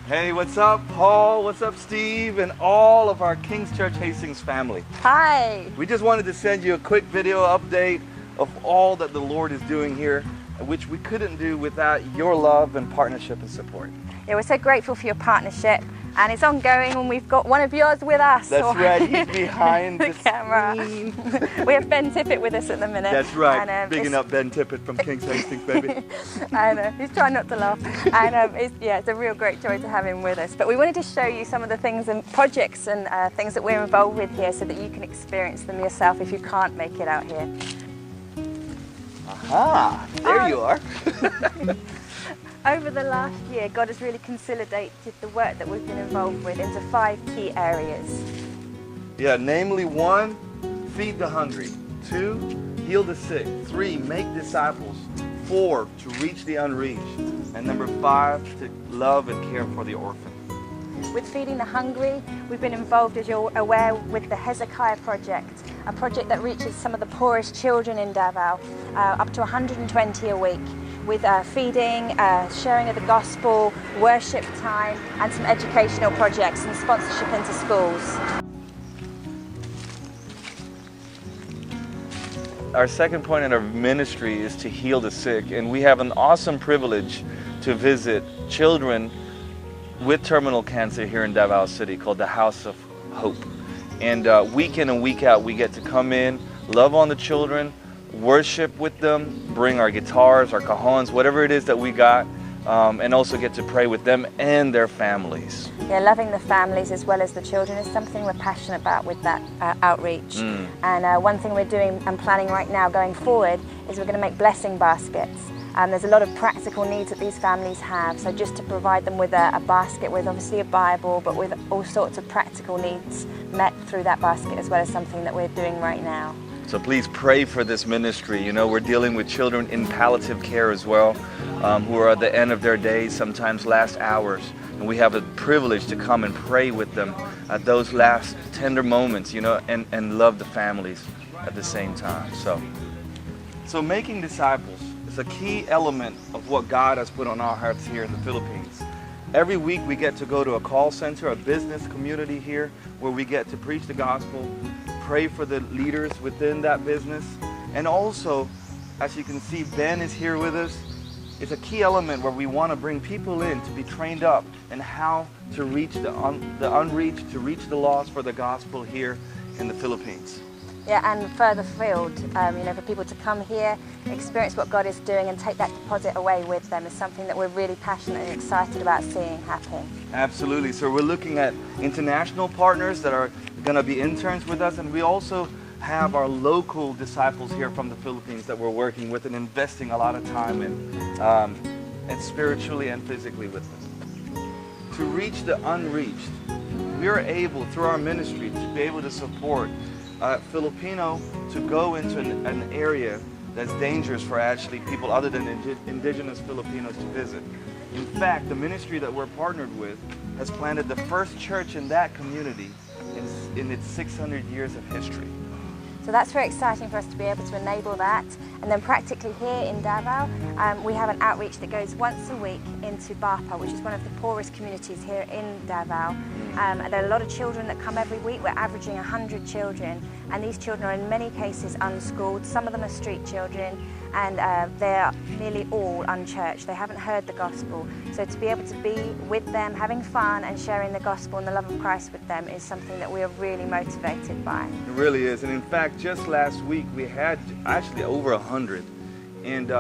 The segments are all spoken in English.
Hey, what's up, Paul? What's up, Steve? And all of our King's Church Hastings family. Hi. We just wanted to send you a quick video update of all that the Lord is doing here, which we couldn't do without your love and partnership and support. Yeah, we're so grateful for your partnership, and it's ongoing, and we've got one of yours with us. That's right, he's behind the camera. We have Ben Tippett with us at the minute. That's right, bigging up Ben Tippett from King's Hastings, baby. I know, he's trying not to laugh. And it's a real great joy to have him with us. But we wanted to show you some of the things and projects and things that we're involved with here so that you can experience them yourself if you can't make it out here. Aha, there you are. Over the last year, God has really consolidated the work that we've been involved with into 5 key areas. Yeah, namely 1, feed the hungry. 2, heal the sick. 3, make disciples. 4, to reach the unreached. And number 5, to love and care for the orphan. With feeding the hungry, we've been involved, as you're aware, with the Hezekiah Project, a project that reaches some of the poorest children in Davao, up to 120 a week, with feeding, sharing of the gospel, worship time, and some educational projects and sponsorship into schools. Our second point in our ministry is to heal the sick, and we have an awesome privilege to visit children with terminal cancer here in Davao City called the House of Hope. And week in and week out, we get to come in, love on the children, worship with them, bring our guitars, our cajons, whatever it is that we got, and also get to pray with them and their families. Yeah, loving the families as well as the children is something we're passionate about with that outreach. And one thing we're doing and planning right now going forward is we're going to make blessing baskets. There's a lot of practical needs that these families have, so just to provide them with a basket with obviously a Bible, but with all sorts of practical needs met through that basket, as well as something that we're doing right now. So please pray for this ministry. You know, we're dealing with children in palliative care as well, who are at the end of their days, sometimes last hours. And we have the privilege to come and pray with them at those last tender moments, you know, and love the families at the same time. So making disciples is a key element of what God has put on our hearts here in the Philippines. Every week we get to go to a call center, a business community here, where we get to preach the gospel, pray for the leaders within that business, and also, as you can see, Ben is here with us. It's a key element where we want to bring people in to be trained up in how to reach the unreached, to reach the lost for the gospel here in the Philippines. Yeah, and further afield, you know, for people to come here, experience what God is doing and take that deposit away with them is something that we're really passionate and excited about seeing happen. Absolutely. So we're looking at international partners that are going to be interns with us, and we also have our local disciples here from the Philippines that we're working with and investing a lot of time in, and spiritually and physically with them. To reach the unreached, we are able, through our ministry, to be able to support Filipino to go into an area that's dangerous for actually people other than indigenous Filipinos to visit. In fact, the ministry that we're partnered with has planted the first church in that community in its 600 years of history. So that's very exciting for us to be able to enable that. And then practically here in Davao, we have an outreach that goes once a week into Bapa, which is one of the poorest communities here in Davao. There are a lot of children that come every week. We're averaging 100 children, and these children are in many cases unschooled. Some of them are street children, and they're nearly all unchurched. They haven't heard the gospel. So to be able to be with them, having fun and sharing the gospel and the love of Christ with them is something that we are really motivated by. It really is. And in fact, just last week we had actually over 100. And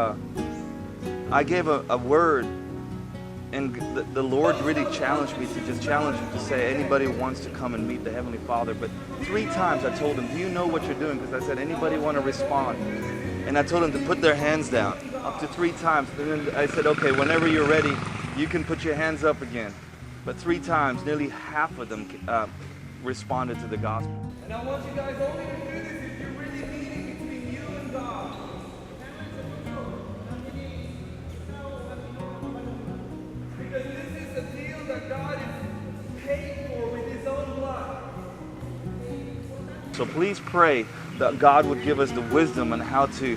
I gave a word, and the Lord really challenged me to just challenge you to say anybody wants to come and meet the Heavenly Father. But 3 times I told him, do you know what you're doing? Because I said, anybody want to respond? And I told them to put their hands down up to 3 times. And then I said, okay, whenever you're ready, you can put your hands up again. But 3 times, nearly half of them responded to the gospel. And I want you guys only to do this if you're really meeting between you and God. Because this is a deal that God is paid for with His own blood. So please pray that God would give us the wisdom on how to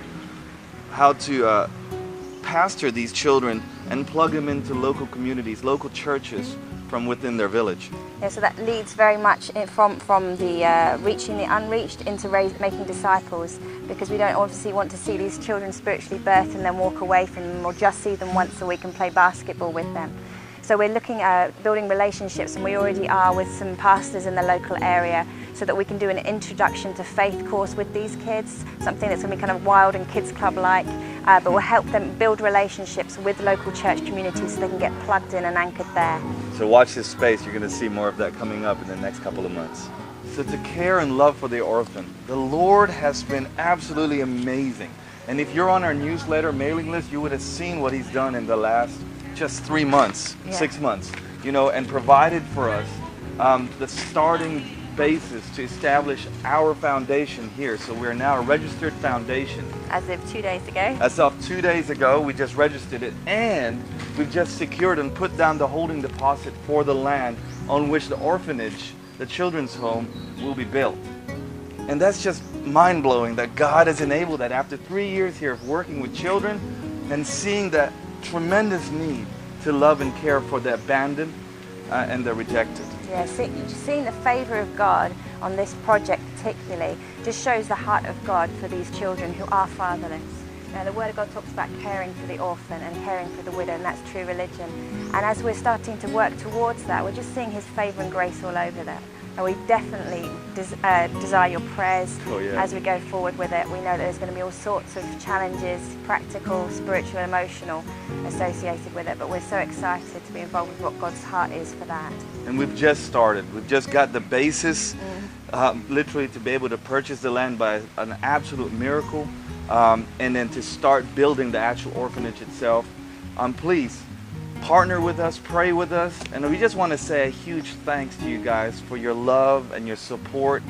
pastor these children and plug them into local communities, local churches, from within their village. Yeah, so that leads very much from the reaching the unreached into making disciples, because we don't obviously want to see these children spiritually birthed and then walk away from them, or just see them once a week and play basketball with them. So we're looking at building relationships, and we already are, with some pastors in the local area, so that we can do an introduction to faith course with these kids, something that's going to be kind of wild and kids club like, but will help them build relationships with local church communities so they can get plugged in and anchored there. So watch this space. You're going to see more of that coming up in the next couple of months. So to care and love for the orphan, the Lord has been absolutely amazing. And if you're on our newsletter mailing list, you would have seen what he's done in the last just 3 months, 6 months, you know, and provided for us the starting basis to establish our foundation here. So we're now a registered foundation. As of 2 days ago. As of 2 days ago, we just registered it, and we've just secured and put down the holding deposit for the land on which the orphanage, the children's home, will be built. And that's just mind-blowing that God has enabled that after 3 years here of working with children and seeing that tremendous need to love and care for the abandoned and the rejected. Yeah, seeing the favour of God on this project particularly just shows the heart of God for these children who are fatherless. Now, the Word of God talks about caring for the orphan and caring for the widow, and that's true religion. And as we're starting to work towards that, we're just seeing His favour and grace all over that. And we definitely desire your prayers as we go forward with it. We know that there's going to be all sorts of challenges, practical, spiritual, emotional, associated with it. But we're so excited to be involved with what God's heart is for that. And we've just started. We've just got the basis, literally, to be able to purchase the land by an absolute miracle, and then to start building the actual orphanage itself. Please partner with us, pray with us, and we just want to say a huge thanks to you guys for your love and your support.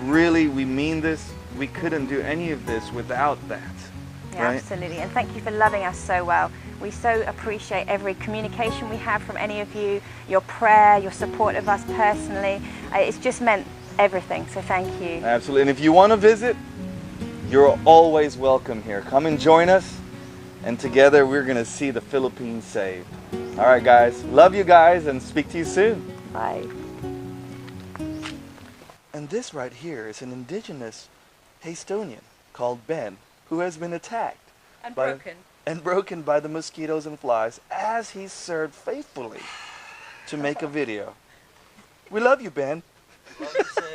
Really, we mean this. We couldn't do any of this without that. Yeah, right? Absolutely. And thank you for loving us so well. We so appreciate every communication we have from any of you, your prayer, your support of us personally. It's just meant everything, so thank you. Absolutely. And if you want to visit, you're always welcome here. Come and join us. And together we're going to see the Philippines saved. All right, guys. Love you guys, and speak to you soon. Bye. And this right here is an indigenous Hastonian called Ben, who has been attacked and broken by the mosquitoes and flies as he served faithfully to make a video. We love you, Ben. Love you, sir.